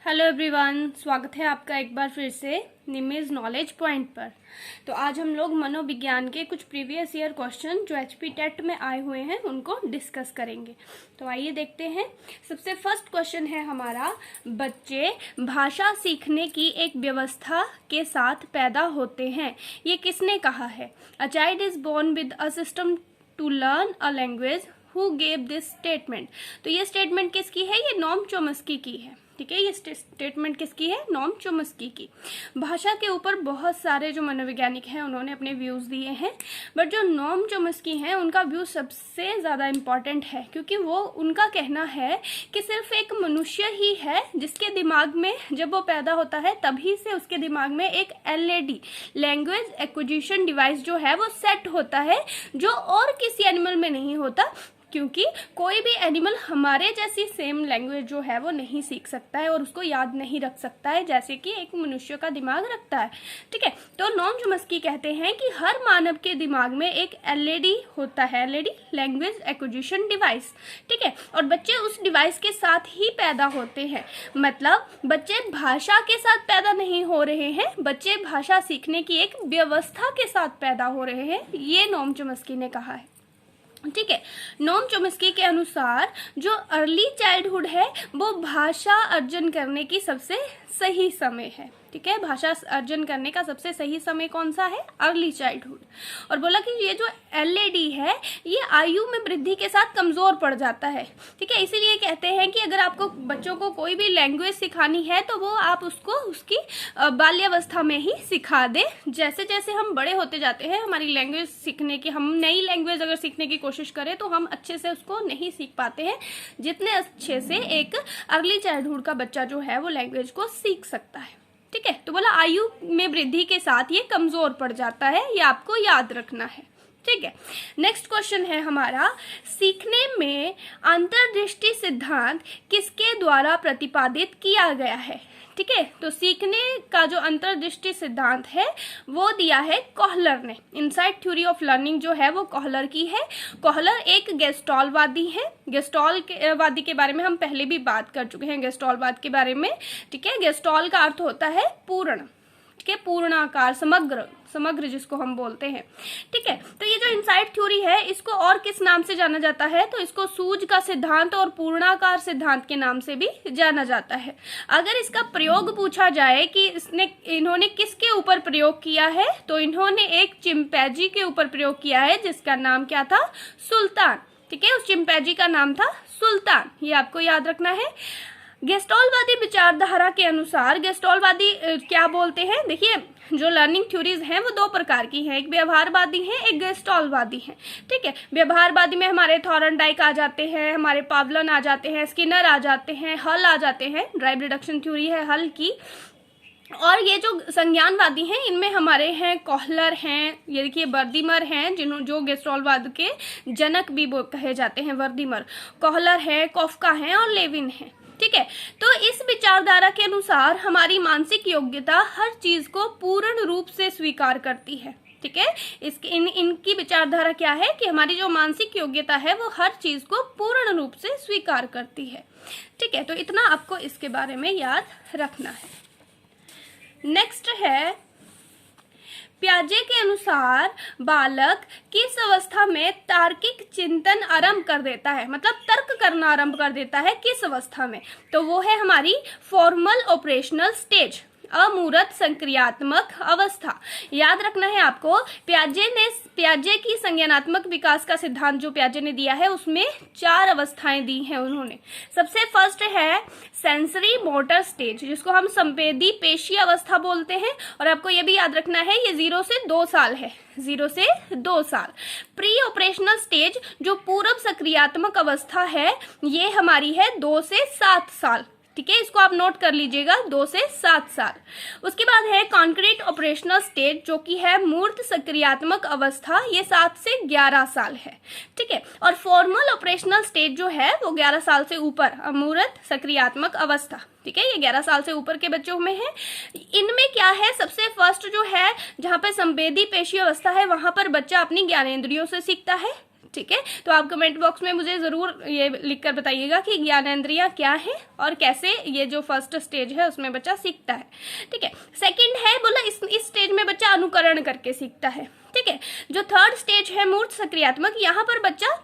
Hello everyone, स्वागत है आपका एक बार फिर से निमेज नॉलेज पॉइंट पर। तो आज हम लोग मनोविज्ञान के कुछ प्रीवियस ईयर क्वेश्चन जो एचपी टेट में आए हुए हैं उनको डिस्कस करेंगे। तो आइए देखते हैं। सबसे फर्स्ट क्वेश्चन है हमारा, बच्चे भाषा सीखने की एक व्यवस्था के साथ पैदा होते हैं, ये किसने कहा है? A child is born with a system to learn a language, who gave this statement. तो ये स्टेटमेंट किसकी है? ये नॉम चोम्स्की की है। ठीक है, ये स्टेटमेंट किसकी है? नॉम चोम्स्की की। भाषा के ऊपर बहुत सारे जो मनोवैज्ञानिक हैं उन्होंने अपने व्यूज दिए हैं, बट जो नॉम चोम्स्की हैं उनका व्यू सबसे ज़्यादा इम्पॉर्टेंट है, क्योंकि वो उनका कहना है कि सिर्फ एक मनुष्य ही है जिसके दिमाग में जब वो पैदा होता है तभी से उसके दिमाग में एक LAD लैंग्वेज एक्विजिशन डिवाइस जो है वो सेट होता है, जो और किसी एनिमल में नहीं होता, क्योंकि कोई भी एनिमल हमारे जैसी सेम लैंग्वेज जो है वो नहीं सीख सकता है और उसको याद नहीं रख सकता है जैसे कि एक मनुष्य का दिमाग रखता है। ठीक है, तो नॉम चोम्स्की कहते हैं कि हर मानव के दिमाग में एक LAD होता है, LAD लैंग्वेज एक्विजिशन डिवाइस। ठीक है, और बच्चे उस डिवाइस के साथ ही पैदा होते हैं, मतलब बच्चे भाषा के साथ पैदा नहीं हो रहे हैं, बच्चे भाषा सीखने की एक व्यवस्था के साथ पैदा हो रहे हैं, ये नॉम चोम्स्की ने कहा है। ठीक है, नॉम चोम्स्की के अनुसार जो अर्ली चाइल्डहुड है वो भाषा अर्जन करने की सबसे सही समय है। ठीक है, भाषा अर्जन करने का सबसे सही समय कौन सा है? Early childhood. और बोला कि ये जो LAD है ये आयु में वृद्धि के साथ कमजोर पड़ जाता है। ठीक है, इसीलिए कहते हैं कि अगर आपको बच्चों को कोई भी लैंग्वेज सिखानी है तो वो आप उसको उसकी बाल्यावस्था में ही सिखा दें। जैसे जैसे हम बड़े होते जाते हैं हमारी लैंग्वेज सीखने की, हम नई लैंग्वेज अगर सीखने की कोशिश करें तो हम अच्छे से उसको नहीं सीख पाते हैं जितने अच्छे से एक अर्ली चाइल्डहुड का बच्चा जो है वो लैंग्वेज को सीख सकता है। ठीक है, तो बोला आयु में वृद्धि के साथ ये कमजोर पड़ जाता है, ये आपको याद रखना है। ठीक है, नेक्स्ट क्वेश्चन है हमारा, सीखने में अंतर्दृष्टि सिद्धांत किसके द्वारा प्रतिपादित किया गया है? ठीक है, तो सीखने का जो अंतर्दृष्टि सिद्धांत है वो दिया है कोहलर ने। इनसाइट थ्योरी ऑफ लर्निंग जो है वो कोहलर की है। कोहलर एक गेस्टॉलवादी है। गेस्टॉलवादी के बारे में हम पहले भी बात कर चुके हैं, गेस्टॉलवाद के बारे में। ठीक है, गेस्टॉल का अर्थ होता है पूर्ण, ठीक है, पूर्णाकार, समग्र जिसको हम बोलते हैं। ठीक है, तो ये जो इनसाइट थ्योरी है इसको और किस नाम से जाना जाता है? तो इसको सूझ का सिद्धांत और पूर्णाकार सिद्धांत के नाम से भी जाना जाता है। अगर इसका प्रयोग पूछा जाए कि इन्होंने किसके ऊपर प्रयोग किया है, तो इन्होंने एक चिंपैंजी के ऊपर प्रयोग किया है जिसका नाम क्या था? सुल्तान। ठीक है, उस चिंपैंजी का नाम था सुल्तान, ये आपको याद रखना है। गेस्टॉलवादी विचारधारा के अनुसार गेस्टॉलवादी क्या बोलते हैं? देखिए, जो लर्निंग थ्योरीज हैं वो दो प्रकार की हैं, एक व्यवहारवादी है, एक गेस्टॉलवादी है। ठीक है, व्यवहारवादी में हमारे थॉर्नडाइक आ जाते हैं, हमारे पावलन आ जाते हैं, स्किनर आ जाते हैं, हल आ जाते हैं, ड्राइव रिडक्शन थ्योरी है हल की। और ये जो संज्ञानवादी हैं इनमें हमारे हैं कोहलर हैं, ये देखिए वर्दीमर हैं, जो गेस्टॉलवाद के जनक भी कहे जाते हैं, वर्दीमर, कोहलर है, कॉफका हैं और लेविन हैं। ठीक है, तो इस विचारधारा के अनुसार हमारी मानसिक योग्यता हर चीज को पूर्ण रूप से स्वीकार करती है। ठीक है, इनकी विचारधारा क्या है कि हमारी जो मानसिक योग्यता है वो हर चीज को पूर्ण रूप से स्वीकार करती है। ठीक है, तो इतना आपको इसके बारे में याद रखना है। नेक्स्ट है, पियाजे के अनुसार बालक किस अवस्था में तार्किक चिंतन आरंभ कर देता है, मतलब तर्क करना आरंभ कर देता है, किस अवस्था में? तो वो है हमारी फॉर्मल ऑपरेशनल स्टेज, अमूर्त संक्रियात्मक अवस्था। याद रखना है आपको, पियाजे की संज्ञानात्मक विकास का सिद्धांत जो पियाजे ने दिया है उसमें 4 अवस्थाएं दी हैं उन्होंने। सबसे फर्स्ट है सेंसरी मोटर स्टेज, जिसको हम संवेदी पेशी अवस्था बोलते हैं, और आपको ये भी याद रखना है ये 0 से 2 साल है, 0 से 2 साल। प्री ऑपरेशनल स्टेज जो पूर्व सक्रियात्मक अवस्था है ये हमारी है 2 से 7 साल। ठीक है, इसको आप नोट कर लीजिएगा, 2 से 7 साल। उसके बाद है कॉन्क्रीट ऑपरेशनल स्टेज जो कि है मूर्त सक्रियात्मक अवस्था, ये 7 से 11 साल है। ठीक है, और फॉर्मल ऑपरेशनल स्टेज जो है वो 11 साल से ऊपर, अमूर्त सक्रियात्मक अवस्था। ठीक है, ये 11 साल से ऊपर के बच्चों में है। इनमें क्या है, सबसे फर्स्ट जो है जहाँ पे संवेदी पेशी अवस्था है वहां पर बच्चा अपनी ज्ञानेंद्रियों से सीखता है। ठीक है, तो आप कमेंट बॉक्स में मुझे जरूर ये लिखकर बताइएगा कि ज्ञानेंद्रियां क्या है और कैसे ये जो फर्स्ट स्टेज है उसमें बच्चा सीखता है। ठीक है, सेकंड है बोला इस स्टेज में बच्चा अनुकरण करके सीखता है। ठीक है, जो थर्ड स्टेज है मूर्त सक्रियात्मक, यहाँ पर बच्चा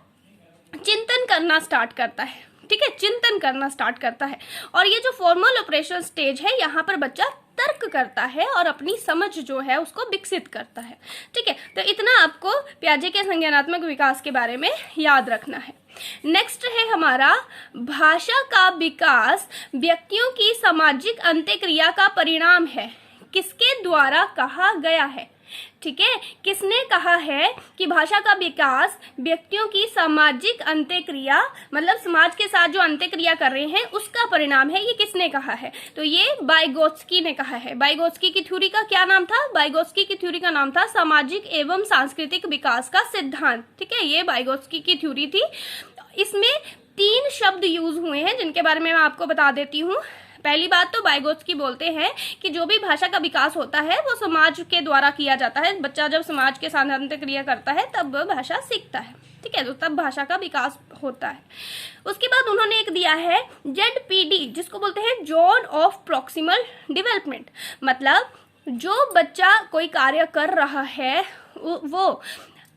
चिंतन करना स्टार्ट करता है। ठीक है, चिंतन करना स्टार्ट करता है। और ये जो फॉर्मल ऑपरेशन स्टेज है, यहाँ पर बच्चा तर्क करता है और अपनी समझ जो है उसको विकसित करता है। ठीक है, तो इतना आपको पियाजे के संज्ञानात्मक विकास के बारे में याद रखना है। नेक्स्ट है हमारा भाषा का विकास व्यक्तियों की सामाजिक अंत्यक्रिया का परिणाम है, किसके द्वारा कहा गया है। ठीक है, किसने कहा है कि भाषा का विकास व्यक्तियों की सामाजिक अंत्यक्रिया, मतलब समाज के साथ जो अंत्यक्रिया कर रहे हैं उसका परिणाम है, ये किसने कहा है। तो ये वाइगोत्स्की ने कहा है। वाइगोत्स्की की थ्योरी का क्या नाम था, वाइगोत्स्की की थ्योरी का नाम था सामाजिक एवं सांस्कृतिक विकास का सिद्धांत। ठीक है, ये वाइगोत्स्की की थ्योरी थी। इसमें 3 शब्द यूज हुए हैं जिनके बारे में मैं आपको बता देती हूँ। पहली बात तो वाइगोत्स्की बोलते हैं कि जो भी भाषा का विकास होता है वो समाज के द्वारा किया जाता है। बच्चा जब समाज के साथ अंत्यक्रिया करता है तब भाषा सीखता है। ठीक है, तो तब भाषा का विकास होता है। उसके बाद उन्होंने एक दिया है ZPD, जिसको बोलते हैं जोन ऑफ प्रॉक्सिमल डेवलपमेंट। मतलब जो बच्चा कोई कार्य कर रहा है वो,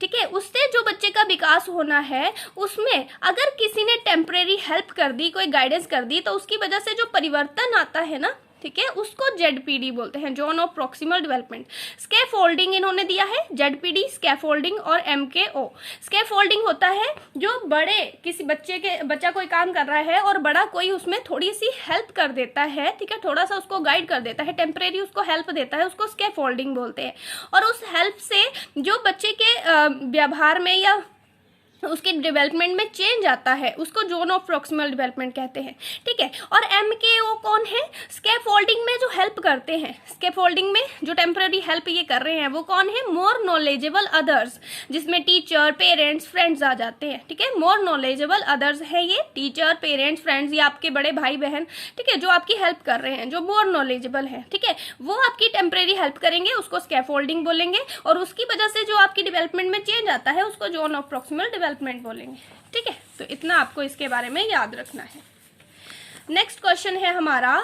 ठीक है, उससे जो बच्चे का विकास होना है उसमें अगर किसी ने टेम्परेरी हेल्प कर दी, कोई गाइडेंस कर दी, तो उसकी वजह से जो परिवर्तन आता है ना, ठीक है, उसको ZPD बोलते हैं, zone of proximal development. Scaffolding इन्होंने दिया है, ZPD, स्कैफोल्डिंग और MKO। स्कैफोल्डिंग होता है जो बड़े किसी बच्चा कोई काम कर रहा है और बड़ा कोई उसमें थोड़ी सी हेल्प कर देता है। ठीक है, थोड़ा सा उसको गाइड कर देता है, टेम्परेरी उसको हेल्प देता है, उसको स्कैफोल्डिंग बोलते हैं। और उस हेल्प से जो बच्चे के व्यवहार में या उसके डेवलपमेंट में चेंज आता है उसको जोन ऑफ प्रॉक्सिमल डेवलपमेंट कहते हैं। ठीक है, और MKO कौन है, स्कैफोल्डिंग में जो हेल्प करते हैं, स्कैफोल्डिंग में जो टेम्पररी हेल्प ये कर रहे हैं वो कौन है, मोर नॉलेजेबल अदर्स, जिसमें टीचर, पेरेंट्स, फ्रेंड्स आ जाते हैं। ठीक है, मोर नॉलेजेबल अदर्स है ये, टीचर, पेरेंट्स, फ्रेंड्स, ये आपके बड़े भाई बहन, ठीक है, जो आपकी हेल्प कर रहे हैं, जो मोर नॉलेजेबल है। ठीक है, वो आपकी टेम्पररी हेल्प करेंगे, उसको स्कैफोल्डिंग बोलेंगे। और उसकी वजह से जो आपकी डेवलपमेंट में चेंज आता है उसको जोन ऑफ प्रॉक्सिमल डेवलपमेंट बोलेंगे। ठीक है, तो इतना आपको इसके बारे में याद रखना है। नेक्स्ट क्वेश्चन है हमारा,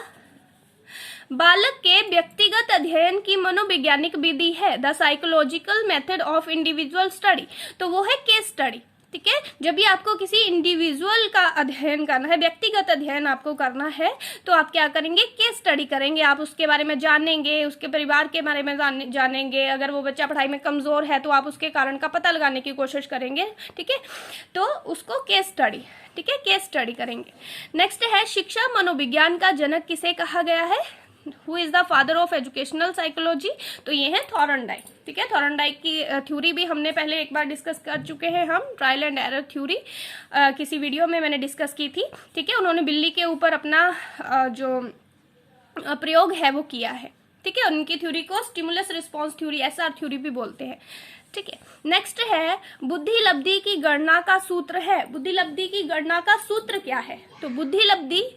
बालक के व्यक्तिगत अध्ययन की मनोवैज्ञानिक विधि है the psychological method of individual study. तो वो है केस स्टडी। ठीक है, जब भी आपको किसी इंडिविजुअल का अध्ययन करना है, व्यक्तिगत अध्ययन आपको करना है, तो आप क्या करेंगे, केस स्टडी करेंगे। आप उसके बारे में जानेंगे, उसके परिवार के बारे में जानेंगे। अगर वो बच्चा पढ़ाई में कमजोर है तो आप उसके कारण का पता लगाने की कोशिश करेंगे। ठीक है, तो उसको केस स्टडी, ठीक है, केस स्टडी करेंगे। नेक्स्ट है, शिक्षा मनोविज्ञान का जनक किसे कहा गया है, who is the father of educational psychology. तो ये है थॉर्नडाइक। ठीक है, थॉर्नडाइक की थ्योरी भी हमने पहले एक बार डिस्कस कर चुके हैं, हम ट्रायल एंड एरर थ्योरी किसी वीडियो में मैंने डिस्कस की थी। ठीक है, उन्होंने बिल्ली के ऊपर अपना जो प्रयोग है वो किया है। ठीक है, उनकी थ्योरी को stimulus response theory, SR theory भी बोलते हैं। ठीक है, नेक्स्ट है, बुद्धि लब्धि की गणना का सूत्र है। बुद्धि लब्धि की गणना का सूत्र क्या है, तो बुद्धि लब्धि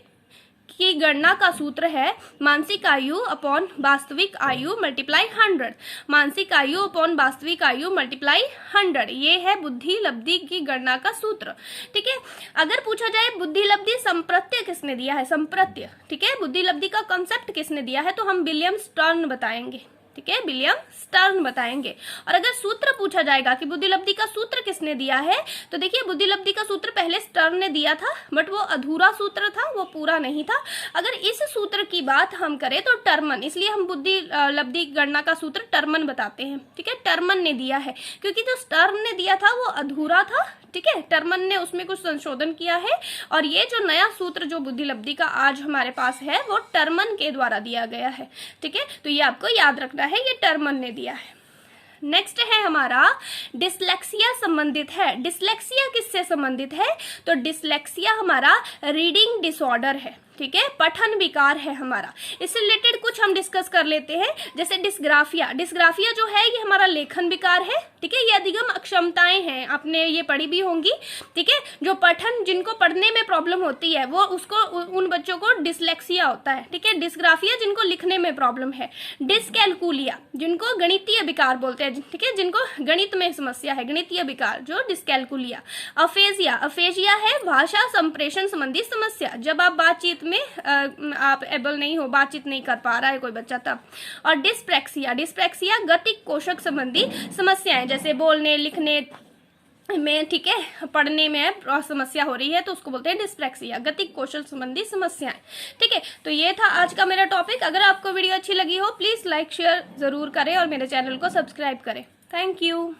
की गणना का सूत्र है मानसिक आयु अपॉन वास्तविक आयु मल्टीप्लाई 100। मानसिक आयु अपॉन वास्तविक आयु मल्टीप्लाई 100, ये है बुद्धि लब्धि की गणना का सूत्र। ठीक है, अगर पूछा जाए बुद्धि लब्धि संप्रत्य किसने दिया है, संप्रत्य, ठीक है, बुद्धि लब्धि का कॉन्सेप्ट किसने दिया है, तो हम विलियम स्टर्न बताएंगे। ठीक है, विलियम स्टर्न बताएंगे। और अगर सूत्र पूछा जाएगा कि बुद्धि लब्धि का सूत्र किसने दिया है, तो देखिए बुद्धि लब्धि का सूत्र पहले स्टर्न ने दिया था, बट वो अधूरा सूत्र था, वो पूरा नहीं था। अगर इस सूत्र की बात हम करें तो टर्मन, इसलिए हम बुद्धि लब्धि गणना का सूत्र टर्मन बताते हैं। ठीक है, टर्मन ने दिया है, क्योंकि जो स्टर्न ने दिया था वो अधूरा था। ठीक है, टर्मन ने उसमें कुछ संशोधन किया है, और ये जो नया सूत्र जो बुद्धि लब्धि का आज हमारे पास है वो टर्मन के द्वारा दिया गया है। ठीक है, तो ये आपको याद रखना है, ये टर्मन ने दिया है। नेक्स्ट है हमारा, डिसलेक्सिया संबंधित है। डिसलेक्सिया किससे संबंधित है, तो डिसलेक्सिया हमारा रीडिंग डिसऑर्डर है। ठीक है, पठन विकार है हमारा। इससे रिलेटेड कुछ हम डिस्कस कर लेते हैं, जैसे डिस्ग्राफिया। डिस्ग्राफिया जो है ये हमारा लेखन विकार है, ठीक है। ये अधिगम अक्षमताएं हैं, आपने ये पढ़ी भी होंगी, ठीक है। जो पठन, जिनको पढ़ने में प्रॉब्लम होती है वो उसको, उन बच्चों को डिसलेक्सिया होता है, ठीक है। डिस्ग्राफिया जिनको लिखने में प्रॉब्लम है। डिसकैलकुलिया जिनको गणितीय विकार बोलते हैं, ठीक है, जिनको गणित में समस्या है, गणितीय विकार जो डिसकैलकुलिया। अफेजिया, अफेजिया है भाषा संप्रेषण संबंधी समस्या, जब आप बातचीत में आप एबल नहीं हो, बातचीत नहीं कर पा रहा है कोई बच्चा तब। और डिस्प्रैक्सिया, डिस्प्रैक्सिया गतिक कोशक संबंधी समस्याएं, जैसे बोलने लिखने में, ठीक है, पढ़ने में समस्या हो रही है तो उसको बोलते हैं डिस्प्रैक्सिया, गतिक कौशल संबंधी समस्याएं, ठीक है। तो ये था आज का मेरा टॉपिक। अगर आपको वीडियो अच्छी लगी हो प्लीज लाइक शेयर जरूर करें और मेरे चैनल को सब्सक्राइब करें। Thank you.